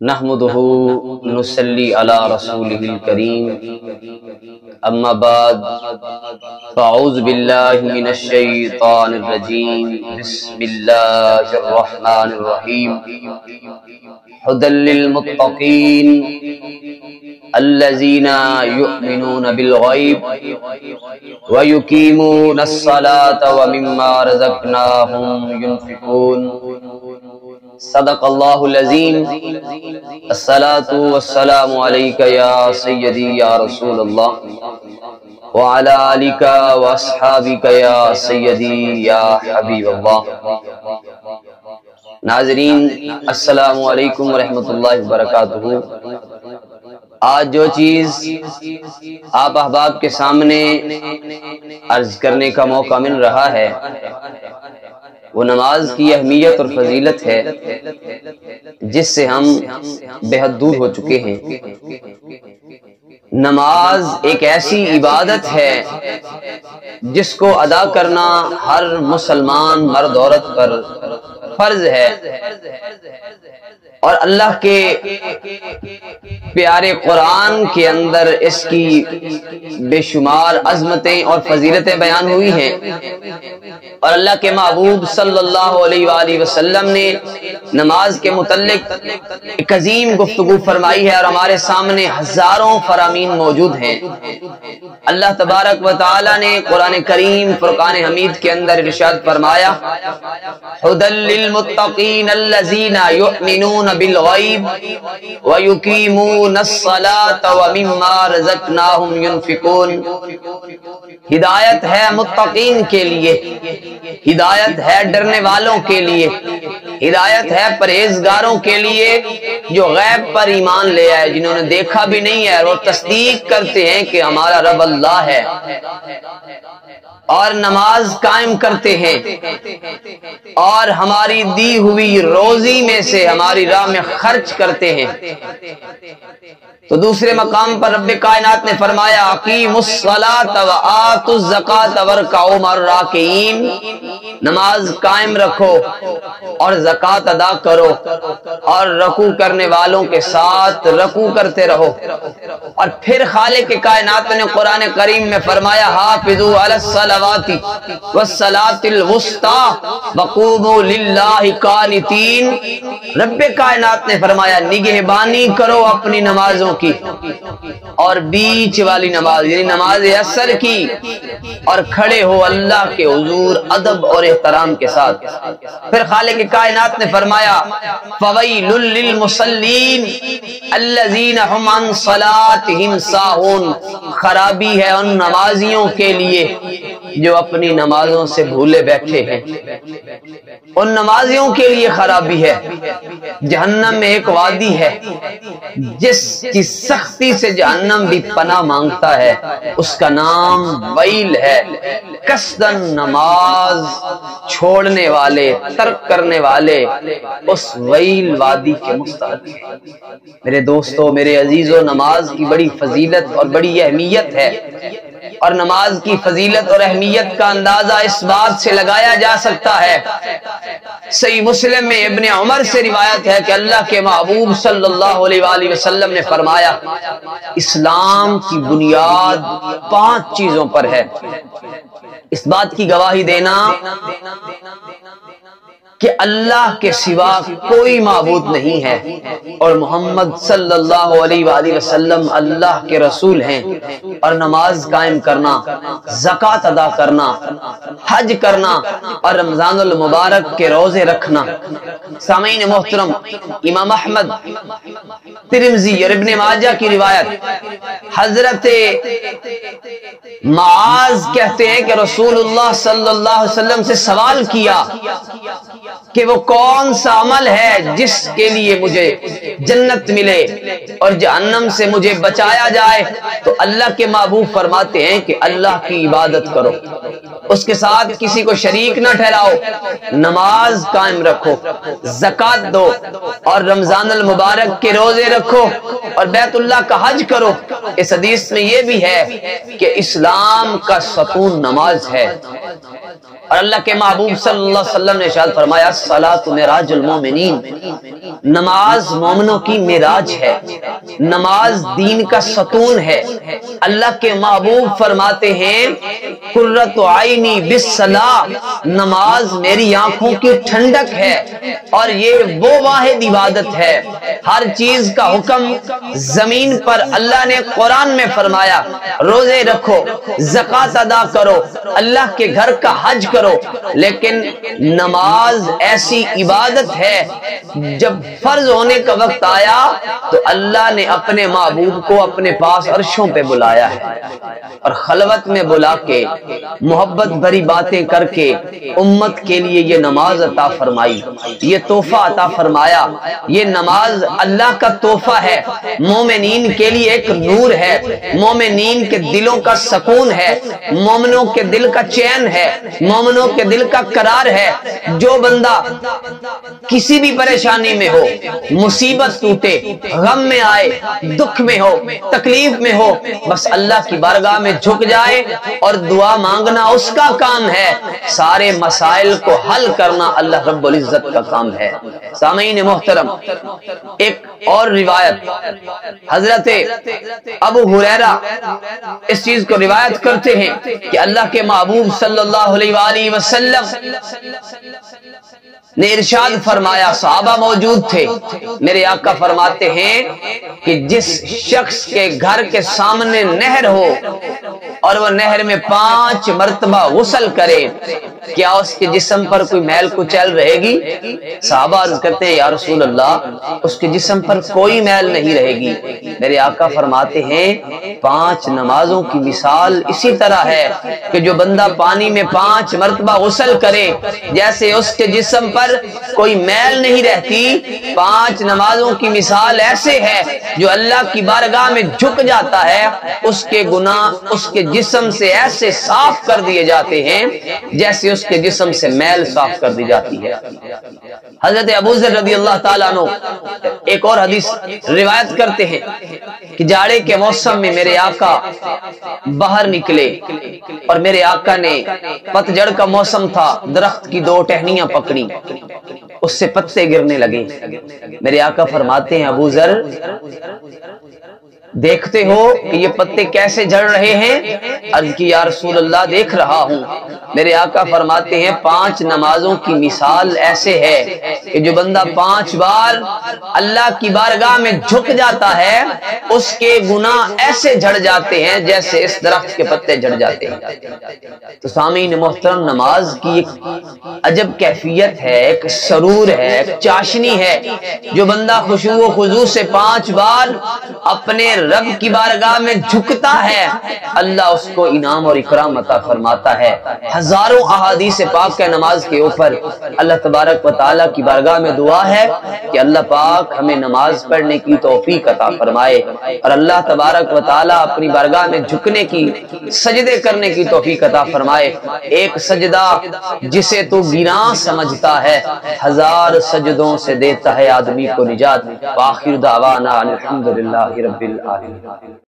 نحمده نصلی علی رسولہ الکریم اما بعد فاعوذ باللہ من الشیطان الرجیم بسم اللہ الرحمن الرحیم ھدی للمتقین الذین یؤمنون بالغیب ویقیمون الصلاة ومما رزقناہم ینفقون۔ صدق اللہ العظیم۔ الصلاة والسلام علیک یا سیدی یا رسول اللہ وعلی آلک واصحابک یا سیدی یا حبیب اللہ۔ ناظرین السلام علیکم ورحمۃ اللہ وبرکاتہ۔ آج جو چیز آپ احباب کے سامنے عرض کرنے کا موقع مل رہا ہے وہ نماز کی اہمیت اور فضیلت ہے جس سے ہم بے حد دور ہو چکے ہیں۔ نماز ایک ایسی عبادت ہے جس کو ادا کرنا ہر مسلمان مرد عورت پر فرض ہے، اور اللہ کے پیارے قرآن کے اندر اس کی بے شمار عظمتیں اور فضیلتیں بیان ہوئی ہیں، اور اللہ کے محبوب صلی اللہ علیہ وآلہ وسلم نے نماز کے متعلق ایک عظیم گفتگو فرمائی ہے، اور ہمارے سامنے ہزاروں فرامین موجود ہیں۔ اللہ تبارک و تعالی نے قرآن کریم فرقان حمید کے اندر ارشاد فرمایا، ھدی للمتقین الذین یؤمنون بالغیب ویقیمون الصلاة ومما رزقناہم ینفقون۔ ہدایت ہے متقین کے لیے، ہدایت ہے ڈرنے والوں کے لیے، ہدایت ہے پرہیزگاروں کے لیے جو غیب پر ایمان لے آئے، جنہوں نے دیکھا بھی نہیں ہے اور تصدیق کرتے ہیں کہ ہمارا رب اللہ ہے، اور نماز قائم کرتے ہیں، اور ہماری دی ہوئی روزی میں سے ہماری راہ میں خرچ کرتے ہیں۔ تو دوسرے مقام پر رب کائنات نے فرمایا، اقیموا الصلاۃ وآتوا الزکاۃ وارکعوا مع الراکعین۔ نماز قائم رکھو اور زکوٰۃ ادا کرو، اور رکوع کرنے والوں کے ساتھ رکوع کرتے رہو۔ اور پھر خالق کائنات نے قرآن کریم میں فرمایا، حافظوا علی الصلوات والصلاۃ الوسطی وقوموا للہ قانتین۔ رب کائنات نے فرمایا، نگہبانی کرو اپنی نمازوں کی، اور بیچ والی نماز یعنی نماز عصر کی، اور کھڑے ہو اللہ کے حضور ادب اور احترام کے ساتھ۔ پھر خالق کائنات نے فرمایا، فویل للمصلین الذین هم عن صلاتهم ساہون۔ خرابی ہے ان نمازیوں کے لیے جو اپنی نمازوں سے بھولے بیٹھے ہیں، ان نمازیوں کے لیے خرابی ہے۔ جہنم میں ایک وادی ہے جس کی سختی سے جہنم بھی پناہ مانگتا ہے، اس کا نام ویل ہے۔ قصدن نماز چھوڑنے والے، ترک کرنے والے اس ویل وادی کے مستحق ہیں۔ میرے دوستو، میرے عزیزو، نماز کی بڑی فضیلت اور بڑی اہمیت ہے، اور نماز کی فضیلت اور اہمیت کا اندازہ اس بات سے لگایا جا سکتا ہے، صحیح مسلم میں ابن عمر سے روایت ہے کہ اللہ کے محبوب صلی اللہ علیہ وآلہ وسلم نے فرمایا، اسلام کی بنیاد 5 چیزوں پر ہے۔ اس بات کی گواہی دینا کہ اللہ کے سوا کوئی معبود نہیں ہے، اور محمد صلی اللہ علیہ وآلہ وسلم اللہ کے رسول ہیں، اور نماز قائم کرنا، زکوٰۃ ادا کرنا، حج کرنا، اور رمضان المبارک کے روزے رکھنا۔ سامعین محترم، امام احمد، ترمذی اور ابن ماجہ کی روایت، حضرت معاذ کہتے ہیں کہ رسول اللہ صلی اللہ علیہ وسلم سے سوال کیا کہ وہ کون سا عمل ہے جس کے لیے مجھے جنت ملے اور جہنم سے مجھے بچایا جائے؟ تو اللہ کے محبوب فرماتے ہیں کہ اللہ کی عبادت کرو، اس کے ساتھ کسی کو شریک نہ ٹھہراؤ، نماز قائم رکھو، زکوٰۃ دو، اور رمضان المبارک کے روزے رکھو، اور بیت اللہ کا حج کرو۔ اس حدیث میں یہ بھی ہے کہ اسلام کا ستون نماز ہے، اور اللہ کے محبوب صلی اللہ علیہ وسلم نے ارشاد فرمایا الصلاۃ معراج المومنین، نماز مومنوں مومنوں کی معراج ہے، نماز دین کا ستون ہے۔ اللہ کے محبوب فرماتے ہیں قرۃ عینی بالصلاۃ، نماز میری آنکھوں کی ٹھنڈک ہے، اور یہ وہ واحد عبادت ہے۔ ہر چیز کا حکم زمین پر اللہ نے قرآن میں فرمایا، روزے رکھو، زکوٰۃ ادا کرو، اللہ کے گھر کا حج کرو، لیکن نماز ایسی عبادت ہے جب فرض ہونے کا وقت آیا تو اللہ نے اپنے محبوب کو اپنے پاس عرشوں پہ بلایا ہے، اور خلوت میں بلا کے محبت بھری باتیں کر کے امت کے لیے یہ نماز عطا فرمائی، یہ تحفہ عطا فرمایا۔ یہ نماز اللہ کا تحفہ ہے، مومنین کے لیے ایک نور ہے، مومنین کے دلوں کا سکون ہے، مومنوں کے دل کا چین ہے، مومنوں کے دل کا قرار ہے۔ جو بندہ کسی بھی پریشانی میں ہو، مصیبت ٹوٹے، غم میں آئے، دکھ میں ہو، تکلیف میں ہو، بس اللہ کی بارگاہ میں جھک جائے اور دعا مانگنا اس کا کام ہے، سارے مسائل کو حل کرنا اللہ رب العزت کا کام ہے۔ سامعین محترم، ایک اور روایت حضرت ابو ہریرہ اس چیز کو روایت کرتے ہیں کہ اللہ کے محبوب صلی اللہ علیہ وآلہ وسلم نے ارشاد فرمایا، صحابہ موجود تھے، میرے آقا فرماتے ہیں کہ جس شخص کے گھر کے سامنے نہر ہو اور وہ نہر میں 5 مرتبہ غسل کرے، کیا اس کے جسم پر کوئی میل کچیل رہے گی؟ صحابہ عرض کرتے ہیں یا رسول اللہ، اس کے جسم پر کوئی میل نہیں رہے گی۔ میرے آقا فرماتے ہیں 5 نمازوں کی مثال اسی طرح ہے کہ جو بندہ پانی میں 5 مرتبہ غسل کرے، جیسے اس کے جسم پر کوئی میل نہیں رہتی، 5 نمازوں کی مثال ایسے ہے جو اللہ کی بارگاہ میں جھک جاتا ہے، اس کے گناہ اس کے جسم سے ایسے صاف کر دیے جاتے ہیں جیسے اس کے جسم سے میل صاف کر دی جاتی ہے۔ حضرت ابو ذر رضی اللہ تعالیٰ عنہ ایک اور حدیث روایت کرتے ہیں کہ جاڑے کے موسم میں میرے آقا باہر نکلے، اور میرے آقا نے پتجھڑ کا موسم تھا، درخت کی 2 ٹہنیاں پکڑی، اس سے پتے گرنے لگے۔ میرے آقا فرماتے ہیں ابو ذر دیکھتے ہو کہ یہ پتے کیسے جھڑ رہے ہیں؟ عرض کی یا رسول اللہ دیکھ رہا ہوں۔ میرے آقا فرماتے ہیں 5 نمازوں کی مثال ایسے ہے کہ جو بندہ 5 بار اللہ کی بارگاہ میں جھک جاتا ہے، اس کے گناہ ایسے جھڑ جاتے ہیں جیسے اس درخت کے پتے جھڑ جاتے ہیں۔ تو سامعین محترم، نماز کی ایک عجب کیفیت ہے، ایک سرور ہے، ایک چاشنی ہے۔ جو بندہ خشوع و خضوع سے 5 بار اپنے رب کی بارگاہ میں جھکتا ہے، اللہ اس کو انعام اور اکرام عطا فرماتا ہے۔ ہزاروں احادیث پاک کے نماز کے اوپر اللہ تبارک و تعالیٰ کی بارگاہ میں دعا ہے کہ اللہ پاک ہمیں نماز پڑھنے کی توفیق عطا فرمائے، اور اللہ تبارک و تعالیٰ اپنی بارگاہ میں جھکنے کی، سجدے کرنے کی توفیق عطا فرمائے۔ ایک سجدہ جسے تو گناہ سمجھتا ہے، 1000 سجدوں سے دیتا ہے آدمی کو نجات۔ وآخر دعوانا الحمدللہ رب العالمین۔